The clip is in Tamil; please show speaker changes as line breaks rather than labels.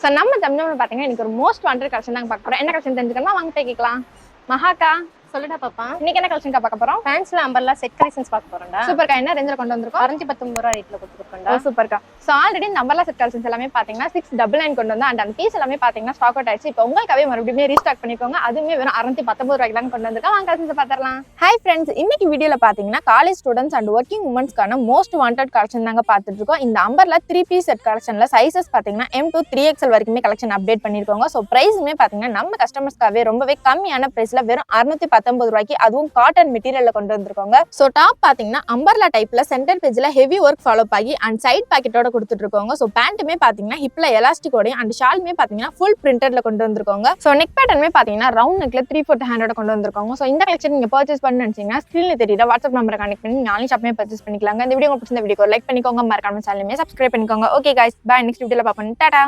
ஸோ நம்ம தமிழ்ல பார்த்தீங்கன்னா இன்னைக்கு ஒரு மோஸ்ட் வாண்டட் கலெக்ஷன் தாங்க பார்க்க போறோம். என்ன கலெக்ஷன் தெரிஞ்சுக்கணுமா வாங்க போய் கேட்கலாம். மகாக்கா
சொல்லுடா பாப்பா.
இன்னைக்கு என்ன கலெக்ஷன் பார்க்க போறோம்?
ஃபேன்ஸ்ல அம்பர்லா செட் கலெக்ஷன்ஸ் பார்க்க போறோம்டா.
சூப்பர்க்கா, என்ன ரேஞ்சில கொண்டு வந்திருக்கோம்?
619 ரூபாய் ரேட்ல கொடுத்துருக்கோம்டா.
சூப்பர்க்கா. ஸோ ஆல்ரெடி இந்த அம்பர்லா செட் கலெக்ஷன்ஸ் எல்லாமே பார்த்தீங்கன்னா 699 கொண்டு வந்தோம். அண்ட் அந்த பீஸ் எல்லாமே பார்த்தீங்கன்னா ஸ்டாக் அவுட் ஆயிடுச்சு. இப்போ உங்களுக்காகவே மறுபடியும் ரீஸ்டாக் பண்ணிக்கோங்க. அதுவுமே வெறும் 619 ரூபாய்க்கு தான் கொண்டு வந்திருக்கோம். வாங்க கலெக்ஷன்ஸ் பார்த்துடலாம். ஹாய் ஃப்ரெண்ட்ஸ், இன்னைக்கு வீடியோல பார்த்தீங்கன்னா காலேஜ் ஸ்டூடெண்ட்ஸ் அண்ட் ஒர்க்கிங் உமன்ஸ்க்கான மோஸ்ட் வாண்டட் கலெக்ஷன் தாங்க பார்த்துட்டு இருக்கோம். இந்த அம்பர்லா 3 பீஸ் செட் கலெக்ஷன்ல சைசஸ் பார்த்தீங்கன்னா M to 3XL வரைக்குமே கலெக்ஷன் அப்டேட் பண்ணிருக்கோங்க. ஸோ பிரைஸுமே பார்த்தீங்கன்னா நம்ம கஸ்டமர்ஸ்க்காகவே ரொம்பவே கம்மியான பிரைஸ்ல வெறும் 619 ரூபாய்க்கு, அதுவும் காட்டன் மெட்டீரியல்ல கொண்டு வந்திருக்கோங்க. ஸோ டாப் பாத்தீங்கன்னா அம்பர்லா டைப்ல சென்டர் பேஜ்ல ஹெவி ஒர்க் ஃபாலோ ஆகி அண்ட் சைட் பாக்கெட்டோட கொடுத்துட்டு இருக்கோங்க. ஸோ பேண்ட்டுமே பாத்தீங்கன்னா ஹிப்ல எலாஸ்டிக்கோட அண்ட் ஷாலுமே பாத்தீங்கன்னா ஃபுல் பிரிண்டட்ல கொண்டு வந்திருக்கோங்க. ஸோ நெக் பேட்டர்னுமே பாத்தீங்கன்னா ரவுண்ட் நெக்ல 3/4 ஹேண்டோட கொண்டு வந்திருக்கோங்க. ஸோ இந்த கலெக்ஷன் நீங்க பர்ச்சேஸ் பண்ணு நினைச்சீங்கன்னா ஸ்கிரீன்ல தெரியுற வாட்ஸ்அப் நம்பரை கனெக்ட் பண்ணி ஆன்லைன் ஷாப்மே பர்ச்சேஸ் பண்ணிக்கலாங்க. இந்த வீடியோ உங்களுக்கு பிடிச்ச வீடியோக்கு லைக் பண்ணிக்கோங்க, மறக்காம சேனலுமே சப்ஸ்கிரைப் பண்ணிக்கோங்க. Okay guys, bye. நெக்ஸ்ட் வீடியோல பார்ப்போம். டாடா.